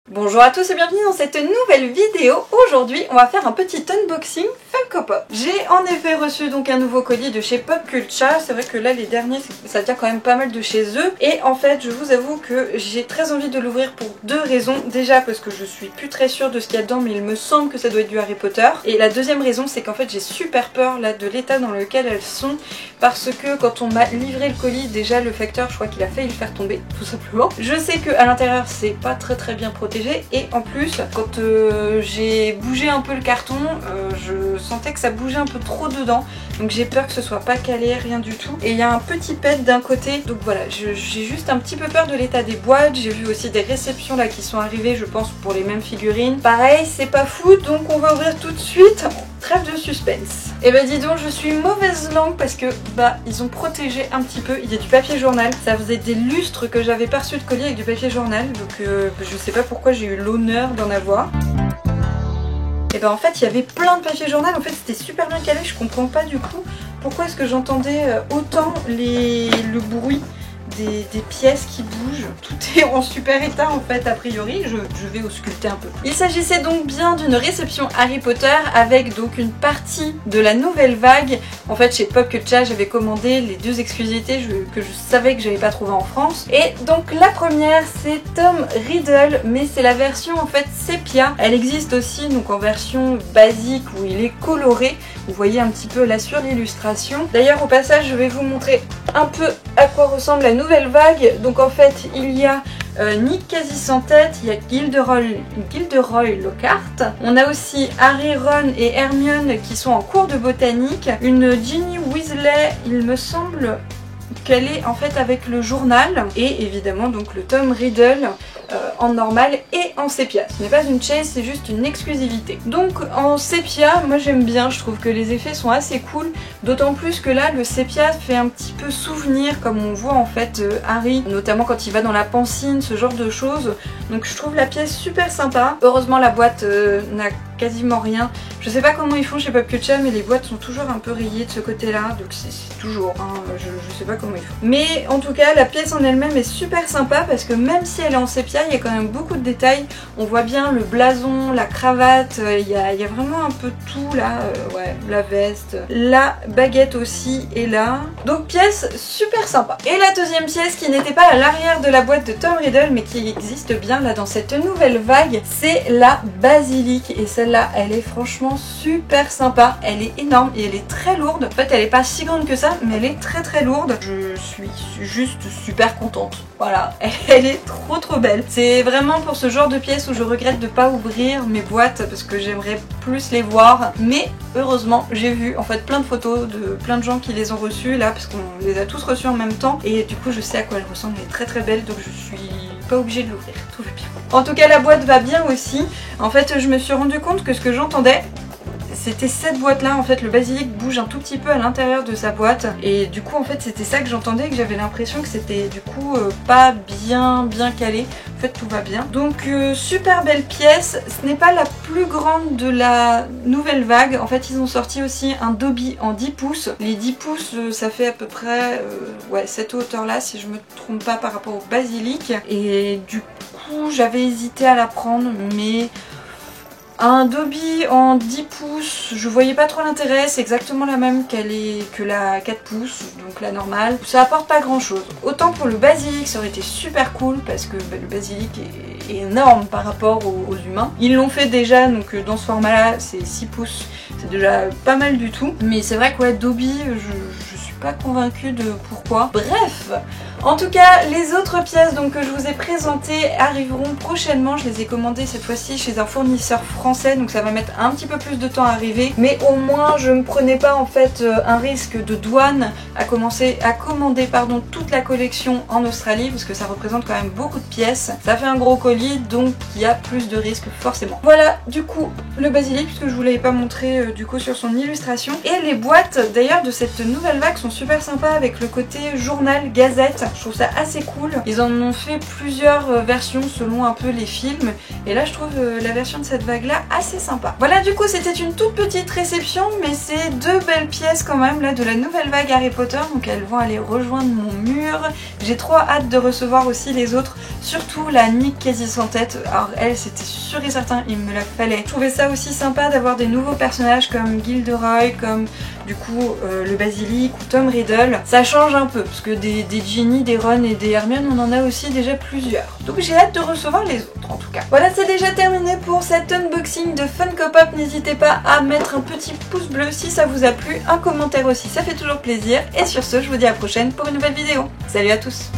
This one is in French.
Bonjour à tous et bienvenue dans cette nouvelle vidéo. Aujourd'hui on va faire un petit unboxing Funko Pop. J'ai en effet reçu donc un nouveau colis de chez Pop Culture. C'est vrai que là les derniers ça vient quand même pas mal de chez eux. Et en fait je vous avoue que j'ai très envie de l'ouvrir pour deux raisons. Déjà parce que je suis plus très sûre de ce qu'il y a dedans, mais il me semble que ça doit être du Harry Potter. Et la deuxième raison c'est qu'en fait j'ai super peur là de l'état dans lequel elles sont. Parce que quand on m'a livré le colis, déjà le facteur je crois qu'il a failli le faire tomber tout simplement. Je sais qu'à l'intérieur c'est pas très bien protégé. Et en plus quand j'ai bougé un peu le carton je sentais que ça bougeait un peu trop dedans, donc j'ai peur que ce soit pas calé, rien du tout. Et il y a un petit pet d'un côté, donc voilà, j'ai juste un petit peu peur de l'état des boîtes. J'ai vu aussi des réceptions là qui sont arrivées, je pense pour les mêmes figurines. Pareil, c'est pas fou, donc on va ouvrir tout de suite. Trêve de suspense. Et bah dis donc, je suis mauvaise langue parce que ils ont protégé un petit peu. Il y a du papier journal. Ça faisait des lustres que j'avais pas reçu de colis avec du papier journal, donc je sais pas pourquoi j'ai eu l'honneur d'en avoir. Et ben en fait il y avait plein de papier journal, en fait c'était super bien calé, je comprends pas du coup pourquoi est-ce que j'entendais autant le bruit des pièces qui bougent. Tout est en super état en fait a priori, je vais ausculter un peu. Il s'agissait donc bien d'une réception Harry Potter avec donc une partie de la nouvelle vague. En fait chez Pop Culture j'avais commandé les deux exclusivités que je savais que j'avais pas trouvé en France. Et donc la première c'est Tom Riddle, mais c'est la version en fait sépia. Elle existe aussi donc en version basique où il est coloré. Vous voyez un petit peu là sur l'illustration. D'ailleurs au passage je vais vous montrer un peu à quoi ressemble la nouvelle vague. Donc en fait il y a Nick quasi sans tête, il y a Gilderoy Lockhart. On a aussi Harry, Ron et Hermione qui sont en cours de botanique. Une Ginny Weasley, il me semble qu'elle est en fait avec le journal. Et évidemment donc le Tom Riddle en normal et en sépia. Ce n'est pas une chase, c'est juste une exclusivité. Donc en sépia, moi j'aime bien, je trouve que les effets sont assez cool, d'autant plus que là le sépia fait un petit peu souvenir comme on voit en fait Harry, notamment quand il va dans la pancine, ce genre de choses. Donc je trouve la pièce super sympa. Heureusement la boîte n'a quasiment rien. Je sais pas comment ils font chez Pop Culture, mais les boîtes sont toujours un peu rayées de ce côté là, donc c'est toujours, hein, je sais pas comment ils font. Mais en tout cas la pièce en elle-même est super sympa parce que même si elle est en sépia, il y a quand même beaucoup de détails. On voit bien le blason, la cravate, il y a vraiment un peu tout là, ouais, la veste, la baguette aussi est là. Donc pièce super sympa. Et la deuxième pièce qui n'était pas à l'arrière de la boîte de Tom Riddle mais qui existe bien là dans cette nouvelle vague, c'est la basilique. Et celle-là elle est franchement super sympa, elle est énorme et elle est très lourde. En fait elle est pas si grande que ça mais elle est très lourde. Je suis juste super contente. Voilà, elle est trop belle. C'est vraiment pour ce genre de pièces où je regrette de pas ouvrir mes boîtes parce que j'aimerais plus les voir. Mais heureusement j'ai vu en fait plein de photos de plein de gens qui les ont reçues là parce qu'on les a tous reçues en même temps. Et du coup je sais à quoi elle ressemble, elle est très belle, donc je suis pas obligée de l'ouvrir, tout va bien. En tout cas la boîte va bien aussi. En fait je me suis rendu compte que ce que j'entendais c'était cette boîte là, en fait le basilic bouge un tout petit peu à l'intérieur de sa boîte et du coup en fait c'était ça que j'entendais, que j'avais l'impression que c'était du coup pas bien calé. En fait tout va bien. Donc super belle pièce. Ce n'est pas la plus grande de la nouvelle vague. En fait ils ont sorti aussi un Dobby en 10 pouces. Les 10 pouces ça fait à peu près ouais, cette hauteur là si je me trompe pas par rapport au basilic. Et du coup j'avais hésité à la prendre mais un Dobby en 10 pouces, je voyais pas trop l'intérêt, c'est exactement la même que la 4 pouces, donc la normale. Ça apporte pas grand chose. Autant pour le basilic, ça aurait été super cool parce que le basilic est énorme par rapport aux humains. Ils l'ont fait déjà, donc dans ce format là, c'est 6 pouces, c'est déjà pas mal du tout. Mais c'est vrai que ouais, Dobby, je suis pas convaincue de pourquoi. Bref, en tout cas, les autres pièces donc, que je vous ai présentées arriveront prochainement. Je les ai commandées cette fois-ci chez un fournisseur français, donc ça va mettre un petit peu plus de temps à arriver. Mais au moins, je ne prenais pas en fait un risque de douane à commander toute la collection en Australie, parce que ça représente quand même beaucoup de pièces. Ça fait un gros colis, donc il y a plus de risques forcément. Voilà, du coup, le basilic, puisque je vous l'avais pas montré du coup sur son illustration. Et les boîtes d'ailleurs de cette nouvelle vague sont super sympas avec le côté journal, gazette. Je trouve ça assez cool. Ils en ont fait plusieurs versions selon un peu les films. Et là je trouve la version de cette vague là assez sympa. Voilà, du coup c'était une toute petite réception, mais c'est deux belles pièces quand même là de la nouvelle vague Harry Potter. Donc elles vont aller rejoindre mon mur. J'ai trop hâte de recevoir aussi les autres. Surtout la Nick quasi sans tête. Alors elle, c'était sûr et certain, il me la fallait. Je trouvais ça aussi sympa d'avoir des nouveaux personnages comme Gilderoy, comme du coup le Basilic ou Tom Riddle. Ça change un peu parce que des Ginny, des Ron et des Hermione, on en a aussi déjà plusieurs. Donc j'ai hâte de recevoir les autres en tout cas. Voilà, c'est déjà terminé pour cet unboxing de Funko Pop. N'hésitez pas à mettre un petit pouce bleu si ça vous a plu, un commentaire aussi, ça fait toujours plaisir. Et sur ce, je vous dis à la prochaine pour une nouvelle vidéo. Salut à tous!